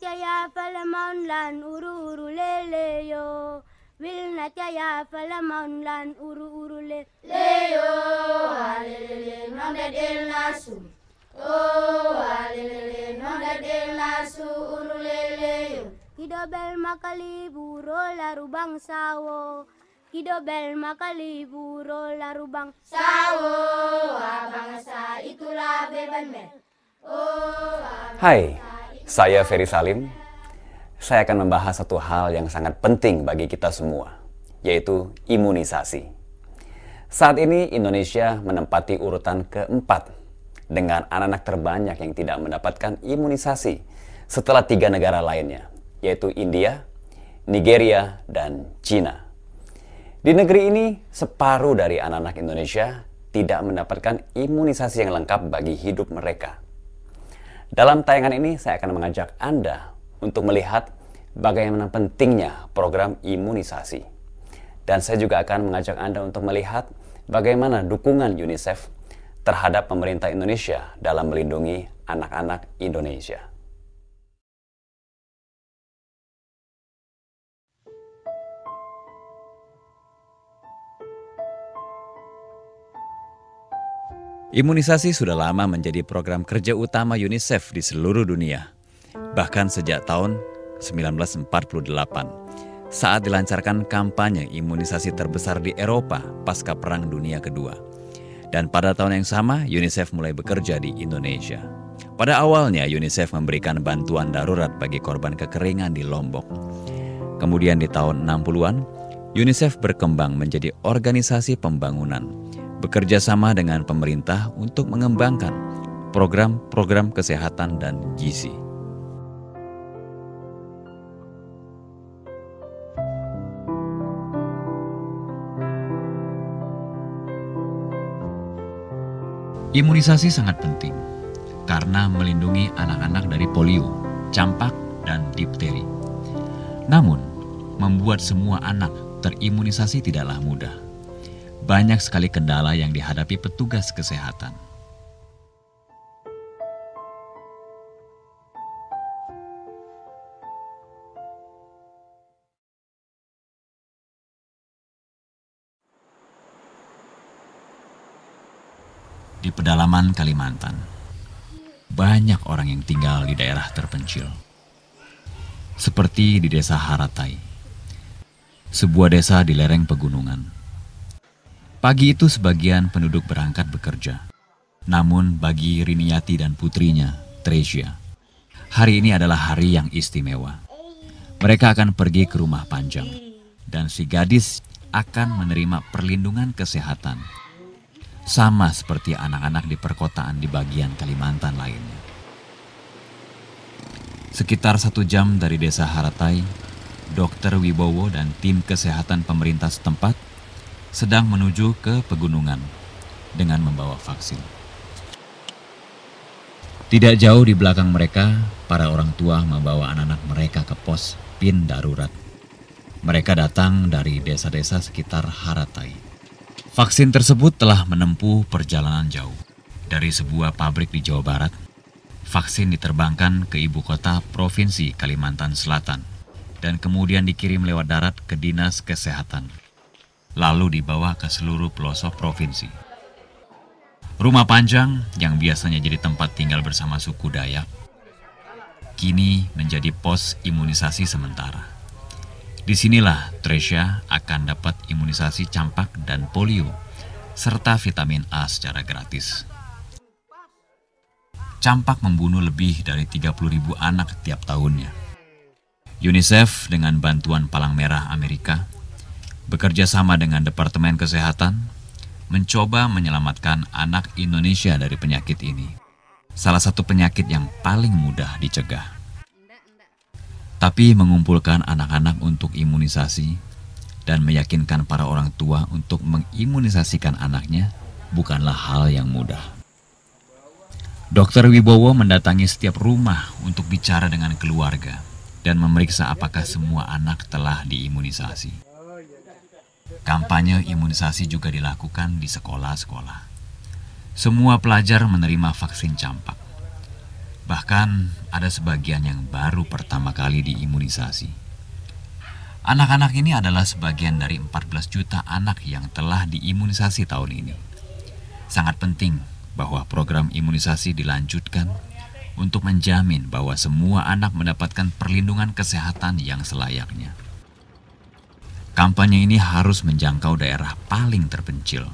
ya falaman lan uru lele yo. Wilnat ya falaman lan uru lele yo. Alele nonda del nasu. Oh alele nonda del nasu uru lele yo. Kidobel makali buro larubang sawo. Kidobel makali buro larubang sawo. Abangsa itulah beban men. Hai, saya Ferry Salim. Saya akan membahas satu hal yang sangat penting bagi kita semua, yaitu imunisasi. Saat ini Indonesia menempati urutan keempat dengan anak-anak terbanyak yang tidak mendapatkan imunisasi setelah 3 negara lainnya, yaitu India, Nigeria, dan Cina. Di negeri ini, separuh dari anak-anak Indonesia tidak mendapatkan imunisasi yang lengkap bagi hidup mereka. Dalam tayangan ini, saya akan mengajak Anda untuk melihat bagaimana pentingnya program imunisasi. Dan saya juga akan mengajak Anda untuk melihat bagaimana dukungan UNICEF terhadap pemerintah Indonesia dalam melindungi anak-anak Indonesia. Imunisasi sudah lama menjadi program kerja utama UNICEF di seluruh dunia. Bahkan sejak tahun 1948, saat dilancarkan kampanye imunisasi terbesar di Eropa pasca Perang Dunia Kedua. Dan pada tahun yang sama, UNICEF mulai bekerja di Indonesia. Pada awalnya, UNICEF memberikan bantuan darurat bagi korban kekeringan di Lombok. Kemudian di tahun 60-an, UNICEF berkembang menjadi organisasi pembangunan, bekerja sama dengan pemerintah untuk mengembangkan program-program kesehatan dan gizi. Imunisasi sangat penting karena melindungi anak-anak dari polio, campak, dan difteri. Namun, membuat semua anak terimunisasi tidaklah mudah. Banyak sekali kendala yang dihadapi petugas kesehatan. Di pedalaman Kalimantan, banyak orang yang tinggal di daerah terpencil. Seperti di desa Haratai, sebuah desa di lereng pegunungan. Pagi itu sebagian penduduk berangkat bekerja. Namun bagi Riniati dan putrinya, Tresia, hari ini adalah hari yang istimewa. Mereka akan pergi ke rumah Panjang, dan si gadis akan menerima perlindungan kesehatan, sama seperti anak-anak di perkotaan di bagian Kalimantan lainnya. Sekitar 1 jam dari desa Haratai, Dr. Wibowo dan tim kesehatan pemerintah setempat sedang menuju ke pegunungan dengan membawa vaksin. Tidak jauh di belakang mereka, para orang tua membawa anak-anak mereka ke pos PIN darurat. Mereka datang dari desa-desa sekitar Haratai. Vaksin tersebut telah menempuh perjalanan jauh. Dari sebuah pabrik di Jawa Barat, vaksin diterbangkan ke ibu kota Provinsi Kalimantan Selatan dan kemudian dikirim lewat darat ke Dinas Kesehatan, lalu dibawa ke seluruh pelosok provinsi. Rumah Panjang yang biasanya jadi tempat tinggal bersama suku Dayak, kini menjadi pos imunisasi sementara. Disinilah Tresia akan dapat imunisasi campak dan polio, serta vitamin A secara gratis. Campak membunuh lebih dari 30.000 anak tiap tahunnya. UNICEF dengan bantuan Palang Merah Amerika bekerja sama dengan Departemen Kesehatan mencoba menyelamatkan anak Indonesia dari penyakit ini. Salah satu penyakit yang paling mudah dicegah. Tapi mengumpulkan anak-anak untuk imunisasi dan meyakinkan para orang tua untuk mengimunisasikan anaknya bukanlah hal yang mudah. Dr. Wibowo mendatangi setiap rumah untuk bicara dengan keluarga dan memeriksa apakah semua anak telah diimunisasi. Kampanye imunisasi juga dilakukan di sekolah-sekolah. Semua pelajar menerima vaksin campak. Bahkan ada sebagian yang baru pertama kali diimunisasi. Anak-anak ini adalah sebagian dari 14 juta anak yang telah diimunisasi tahun ini. Sangat penting bahwa program imunisasi dilanjutkan untuk menjamin bahwa semua anak mendapatkan perlindungan kesehatan yang selayaknya. Kampanye ini harus menjangkau daerah paling terpencil.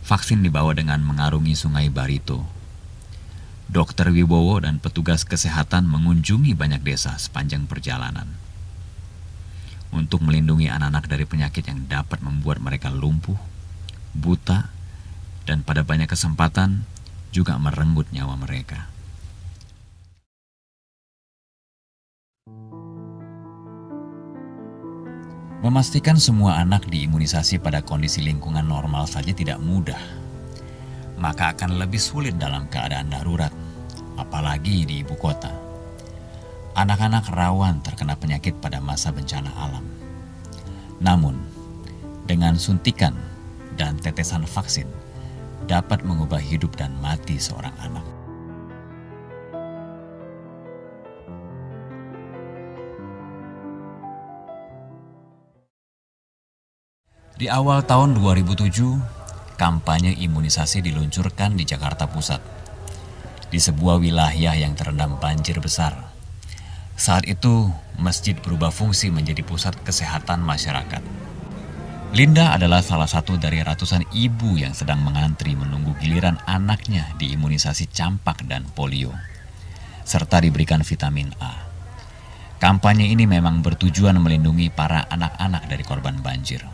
Vaksin dibawa dengan mengarungi Sungai Barito. Dr. Wibowo dan petugas kesehatan mengunjungi banyak desa sepanjang perjalanan untuk melindungi anak-anak dari penyakit yang dapat membuat mereka lumpuh, buta, dan pada banyak kesempatan juga merenggut nyawa mereka. Memastikan semua anak diimunisasi pada kondisi lingkungan normal saja tidak mudah. Maka akan lebih sulit dalam keadaan darurat, apalagi di ibu kota. Anak-anak rawan terkena penyakit pada masa bencana alam. Namun, dengan suntikan dan tetesan vaksin dapat mengubah hidup dan mati seorang anak. Di awal tahun 2007, kampanye imunisasi diluncurkan di Jakarta Pusat, di sebuah wilayah yang terendam banjir besar. Saat itu, masjid berubah fungsi menjadi pusat kesehatan masyarakat. Linda adalah salah satu dari ratusan ibu yang sedang mengantri menunggu giliran anaknya diimunisasi campak dan polio, serta diberikan vitamin A. Kampanye ini memang bertujuan melindungi para anak-anak dari korban banjir.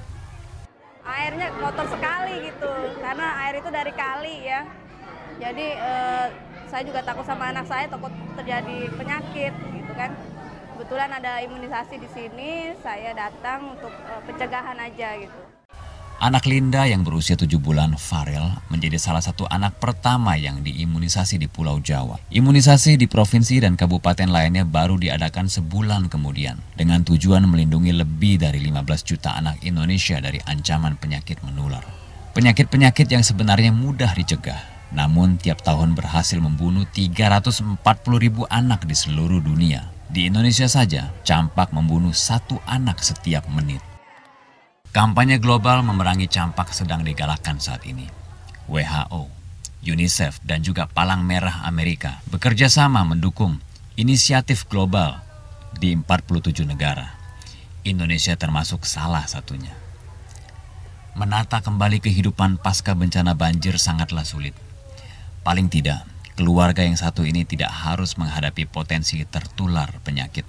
Airnya kotor sekali gitu, karena air itu dari kali ya. Jadi saya juga takut sama anak saya, takut terjadi penyakit gitu kan. Kebetulan ada imunisasi di sini, saya datang untuk pencegahan aja gitu. Anak Linda yang berusia 7 bulan, Farel, menjadi salah satu anak pertama yang diimunisasi di Pulau Jawa. Imunisasi di provinsi dan kabupaten lainnya baru diadakan sebulan kemudian, dengan tujuan melindungi lebih dari 15 juta anak Indonesia dari ancaman penyakit menular. Penyakit-penyakit yang sebenarnya mudah dicegah, namun tiap tahun berhasil membunuh 340.000 anak di seluruh dunia. Di Indonesia saja, campak membunuh 1 anak setiap menit. Kampanye global memerangi campak sedang digalakkan saat ini. WHO, UNICEF, dan juga Palang Merah Amerika bekerja sama mendukung inisiatif global di 47 negara. Indonesia termasuk salah satunya. Menata kembali kehidupan pasca bencana banjir sangatlah sulit. Paling tidak, keluarga yang satu ini tidak harus menghadapi potensi tertular penyakit.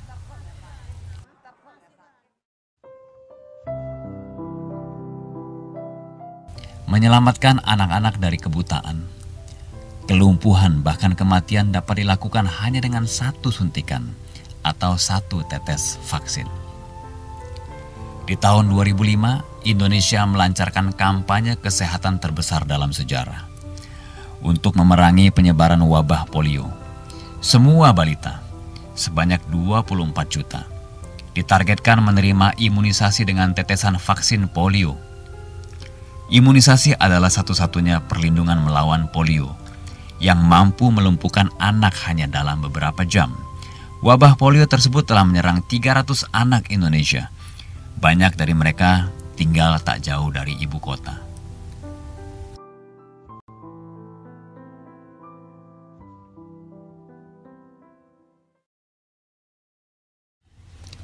Menyelamatkan anak-anak dari kebutaan, kelumpuhan, bahkan kematian dapat dilakukan hanya dengan 1 suntikan atau 1 tetes vaksin. Di tahun 2005, Indonesia melancarkan kampanye kesehatan terbesar dalam sejarah untuk memerangi penyebaran wabah polio. Semua balita, sebanyak 24 juta, ditargetkan menerima imunisasi dengan tetesan vaksin polio. Imunisasi adalah satu-satunya perlindungan melawan polio yang mampu melumpuhkan anak hanya dalam beberapa jam. Wabah polio tersebut telah menyerang 300 anak Indonesia. Banyak dari mereka tinggal tak jauh dari ibu kota.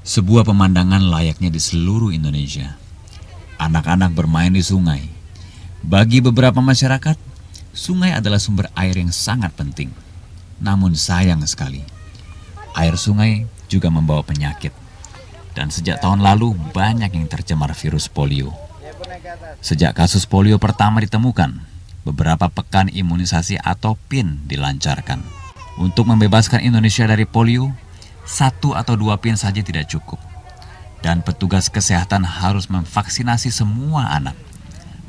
Sebuah pemandangan layaknya di seluruh Indonesia. Anak-anak bermain di sungai. Bagi beberapa masyarakat, sungai adalah sumber air yang sangat penting. Namun sayang sekali, air sungai juga membawa penyakit. Dan sejak tahun lalu banyak yang tercemar virus polio. Sejak kasus polio pertama ditemukan, beberapa pekan imunisasi atau PIN dilancarkan. Untuk membebaskan Indonesia dari polio, 1 atau 2 PIN saja tidak cukup. Dan petugas kesehatan harus memvaksinasi semua anak.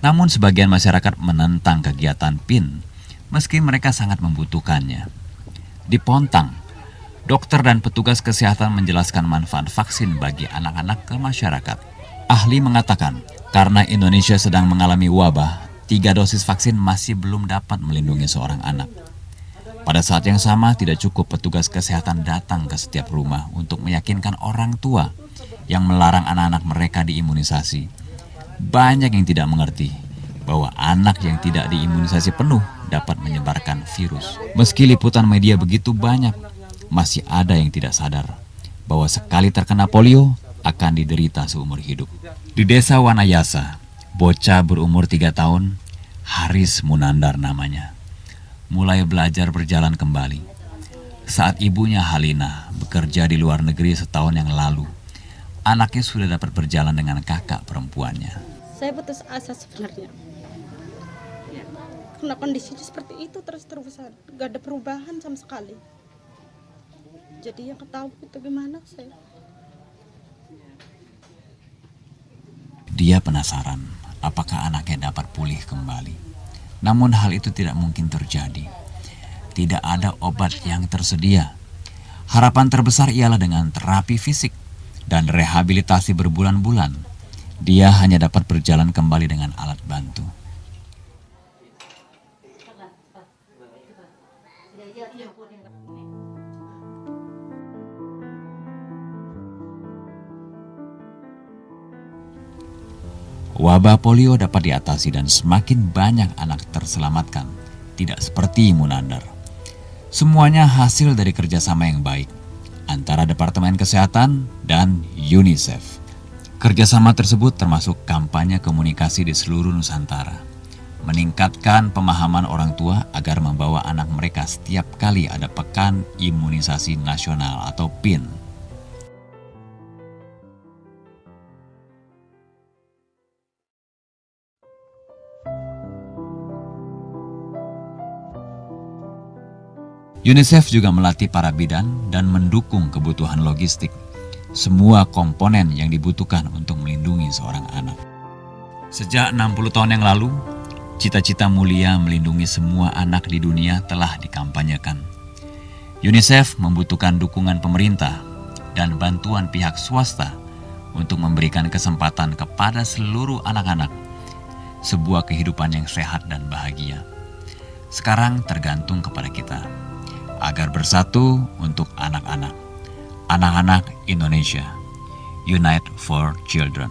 Namun sebagian masyarakat menentang kegiatan PIN, meski mereka sangat membutuhkannya. Di Pontang, dokter dan petugas kesehatan menjelaskan manfaat vaksin bagi anak-anak ke masyarakat. Ahli mengatakan, karena Indonesia sedang mengalami wabah, 3 dosis vaksin masih belum dapat melindungi seorang anak. Pada saat yang sama, tidak cukup petugas kesehatan datang ke setiap rumah untuk meyakinkan orang tua yang melarang anak-anak mereka diimunisasi. Banyak yang tidak mengerti bahwa anak yang tidak diimunisasi penuh dapat menyebarkan virus. Meski liputan media begitu banyak, masih ada yang tidak sadar bahwa sekali terkena polio akan diderita seumur hidup. Di desa Wanayasa, bocah berumur 3 tahun, Haris Munandar namanya, mulai belajar berjalan kembali saat ibunya Halina bekerja di luar negeri setahun yang lalu. Anaknya sudah dapat berjalan dengan kakak perempuannya. Saya putus asa sebenarnya. Karena kondisinya seperti itu terus-terusan, gak ada perubahan sama sekali. Jadi yang ketahui itu gimana saya. Dia penasaran apakah anaknya dapat pulih kembali. Namun hal itu tidak mungkin terjadi. Tidak ada obat yang tersedia. Harapan terbesar ialah dengan terapi fisik dan rehabilitasi berbulan-bulan. Dia hanya dapat berjalan kembali dengan alat bantu. Wabah polio dapat diatasi dan semakin banyak anak terselamatkan, tidak seperti Munandar. Semuanya hasil dari kerjasama yang baik antara Departemen Kesehatan dan UNICEF. Kerjasama tersebut termasuk kampanye komunikasi di seluruh Nusantara, meningkatkan pemahaman orang tua agar membawa anak mereka setiap kali ada Pekan Imunisasi Nasional atau PIN. UNICEF juga melatih para bidan dan mendukung kebutuhan logistik, semua komponen yang dibutuhkan untuk melindungi seorang anak. Sejak 60 tahun yang lalu, cita-cita mulia melindungi semua anak di dunia telah dikampanyekan. UNICEF membutuhkan dukungan pemerintah dan bantuan pihak swasta untuk memberikan kesempatan kepada seluruh anak-anak sebuah kehidupan yang sehat dan bahagia. Sekarang tergantung kepada kita agar bersatu untuk anak-anak Indonesia. Unite for Children.